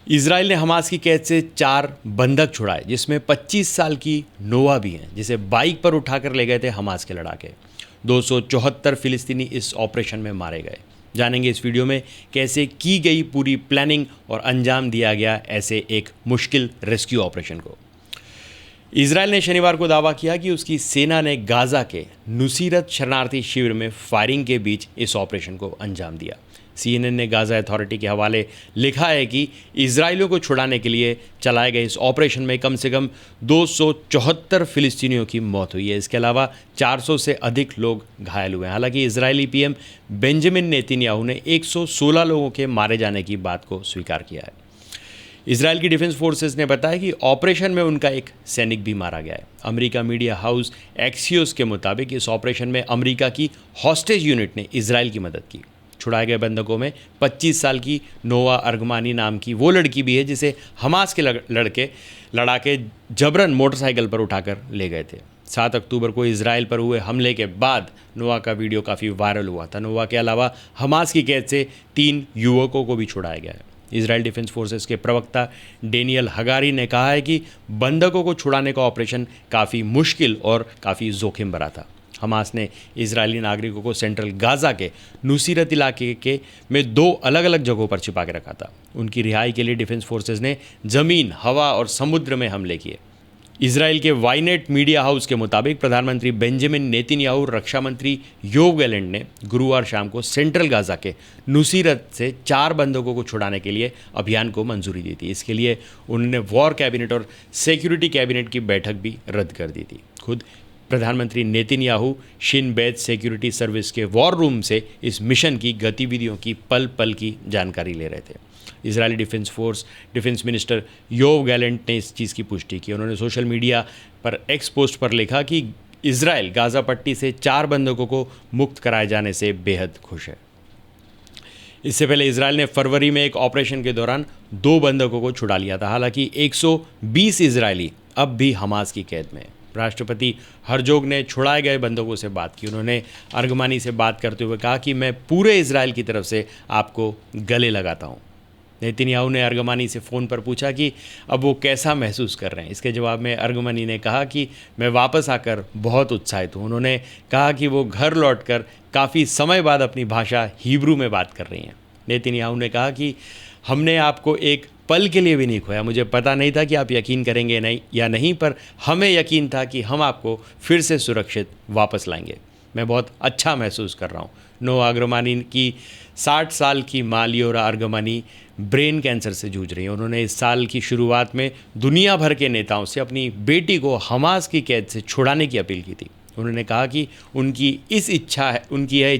Israel ने Hamas की कैद से 4 बंधक छुड़ाए, जिसमें 25 साल की नोवा भी हैं, जिसे बाइक पर उठाकर ले गए थे हमास के लड़ाके। 274 फिलिस्तीनी इस ऑपरेशन में मारे गए। जानेंगे इस वीडियो में कैसे की गई पूरी प्लानिंग और अंजाम दिया गया ऐसे एक मुश्किल रेस्क्यू ऑपरेशन को। इजराइल ने शनिवार को दावा किया कि उसकी सेना ने गाज़ा के नुसीरत शरणार्थी शिविर में फायरिंग के बीच इस ऑपरेशन को अंजाम दिया। CNN ने गाज़ा अथॉरिटी के हवाले लिखा है कि इजराइलियों को छुड़ाने के लिए चलाए गए इस ऑपरेशन में कम से कम 274 फिलिस्तीनियों की मौत हुई है। इसके अलावा 400 से अधिक लोग घायल हुए हैं। हालांकि इजरायली PM बेंजामिन नेतन्याहू ने 116 लोगों के मारे जाने की बात को स्वीकार किया है। इजराइल की डिफेंस फोर्सेस ने बताया कि ऑपरेशन में उनका एक सैनिक भी मारा गया है। अमेरिका मीडिया हाउस एक्सियोस के मुताबिक इस ऑपरेशन में अमेरिका की हॉस्टेज यूनिट ने इजराइल की मदद की। छुड़ाए गए बंधकों में 25 साल की नोवा अर्गमानी नाम की वो लड़की भी है, जिसे हमास के लड़ाके जबरन मोटरसाइकिल पर उठाकर ले गए थे। 7 अक्टूबर को इजराइल पर हुए हमले के बाद नोवा का वीडियो काफ़ी वायरल हुआ था। नोवा के अलावा हमास की कैद से 3 युवकों को भी छुड़ाया गया है। इजराइल डिफेंस फोर्सेस के प्रवक्ता डेनियल हगारी ने कहा है कि बंधकों को छुड़ाने का ऑपरेशन काफ़ी मुश्किल और काफ़ी जोखिम भरा था। हमास ने इजरायली नागरिकों को सेंट्रल गाज़ा के नुसीरत इलाके में 2 अलग अलग जगहों पर छिपा के रखा था। उनकी रिहाई के लिए डिफेंस फोर्सेस ने ज़मीन, हवा और समुद्र में हमले किए। इजराइल के वाइनेट मीडिया हाउस के मुताबिक प्रधानमंत्री बेंजामिन नेतन्याहू, रक्षा मंत्री योव गैलेंट ने गुरुवार शाम को सेंट्रल गाज़ा के नुसीरत से 4 बंधकों को छुड़ाने के लिए अभियान को मंजूरी दी थी। इसके लिए उन्होंने वॉर कैबिनेट और सिक्योरिटी कैबिनेट की बैठक भी रद्द कर दी थी। खुद प्रधानमंत्री नेतन्याहू शिन बेत सिक्योरिटी सर्विस के वॉर रूम से इस मिशन की गतिविधियों की पल पल की जानकारी ले रहे थे। Israeli defence minister Yoav Gallant ने इस चीज़ की पुष्टि की। उन्होंने सोशल मीडिया पर एक्स पोस्ट पर लिखा कि इजराइल गाज़ा पट्टी से 4 बंधकों को मुक्त कराए जाने से बेहद खुश है। इससे पहले इजराइल ने फरवरी में एक ऑपरेशन के दौरान 2 बंधकों को छुड़ा लिया था। हालांकि 120 इजरायली अब भी हमास की कैद में हैं। राष्ट्रपति हरजोग ने छुड़ाए गए बंधकों से बात की। उन्होंने अर्गमानी से बात करते हुए कहा कि मैं पूरे इजराइल की तरफ से आपको गले लगाता हूं। नेतन्याहू ने अर्गमानी से फ़ोन पर पूछा कि अब वो कैसा महसूस कर रहे हैं। इसके जवाब में अर्गमानी ने कहा कि मैं वापस आकर बहुत उत्साहित हूँ। उन्होंने कहा कि वो घर लौटकर काफ़ी समय बाद अपनी भाषा हिब्रू में बात कर रही हैं। नेतन्याहू ने कहा कि हमने आपको एक पल के लिए भी नहीं खोया। मुझे पता नहीं था कि आप यकीन करेंगे नहीं, पर हमें यकीन था कि हम आपको फिर से सुरक्षित वापस लाएंगे। मैं बहुत अच्छा महसूस कर रहा हूँ। नोवा अर्गमानी की 60 साल की माँ लियोरा अर्गमानी ब्रेन कैंसर से जूझ रही हैं। उन्होंने इस साल की शुरुआत में दुनिया भर के नेताओं से अपनी बेटी को हमास की कैद से छुड़ाने की अपील की थी। उन्होंने कहा कि उनकी यह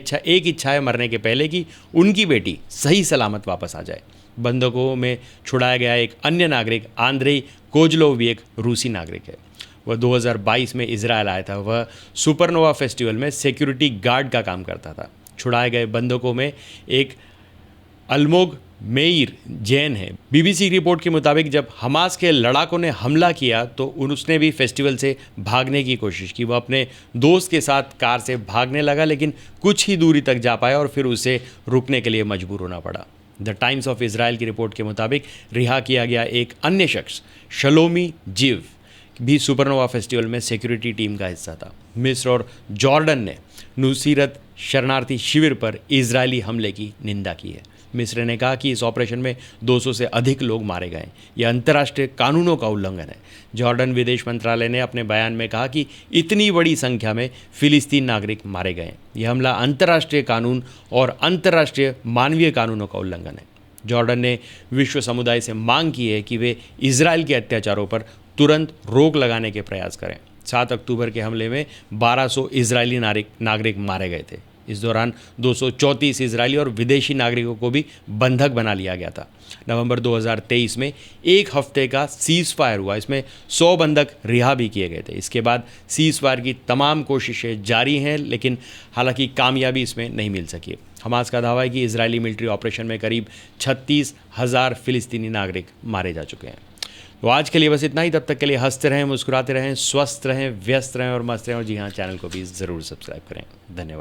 इच्छा है मरने के पहले कि उनकी बेटी सही सलामत वापस आ जाए। बंधकों में छुड़ाया गया एक अन्य नागरिक आंद्रेई कोजलोव भी एक रूसी नागरिक है। वह 2022 में इजरायल आया था। वह सुपरनोवा फेस्टिवल में सिक्योरिटी गार्ड का काम करता था। छुड़ाए गए बंधकों में एक अल्मोग मेयर जैन है। BBC रिपोर्ट के मुताबिक जब हमास के लड़ाकों ने हमला किया तो उसने भी फेस्टिवल से भागने की कोशिश की। वह अपने दोस्त के साथ कार से भागने लगा, लेकिन कुछ ही दूरी तक जा पाया और फिर उसे रुकने के लिए मजबूर होना पड़ा। द टाइम्स ऑफ इजराइल की रिपोर्ट के मुताबिक रिहा किया गया एक अन्य शख्स शलोमी जिव भी सुपरनोवा फेस्टिवल में सिक्योरिटी टीम का हिस्सा था। मिस्र और जॉर्डन ने नुसीरत शरणार्थी शिविर पर इजरायली हमले की निंदा की है। मिस्र ने कहा कि इस ऑपरेशन में 200 से अधिक लोग मारे गए। यह अंतर्राष्ट्रीय कानूनों का उल्लंघन है। जॉर्डन विदेश मंत्रालय ने अपने बयान में कहा कि इतनी बड़ी संख्या में फिलिस्तीन नागरिक मारे गए। यह हमला अंतर्राष्ट्रीय कानून और अंतर्राष्ट्रीय मानवीय कानूनों का उल्लंघन है। जॉर्डन ने विश्व समुदाय से मांग की है कि वे इजराइल के अत्याचारों पर तुरंत रोक लगाने के प्रयास करें। 7 अक्टूबर के हमले में 1200 इजरायली नागरिक मारे गए थे। इस दौरान 234 इजरायली और विदेशी नागरिकों को भी बंधक बना लिया गया था। नवंबर 2023 में 1 हफ्ते का सीज़ फायर हुआ। इसमें 100 बंधक रिहा भी किए गए थे। इसके बाद सीज़ फायर की तमाम कोशिशें जारी हैं, लेकिन हालांकि कामयाबी इसमें नहीं मिल सकी। हमास का दावा है कि इजरायली मिलिट्री ऑपरेशन में करीब 36,000 फिलिस्तीनी नागरिक मारे जा चुके हैं। तो आज के लिए बस इतना ही। तब तक के लिए हंसते रहें, मुस्कुराते रहें, स्वस्थ रहें, व्यस्त रहें और मस्त रहें। और जी हाँ, चैनल को भी ज़रूर सब्सक्राइब करें। धन्यवाद।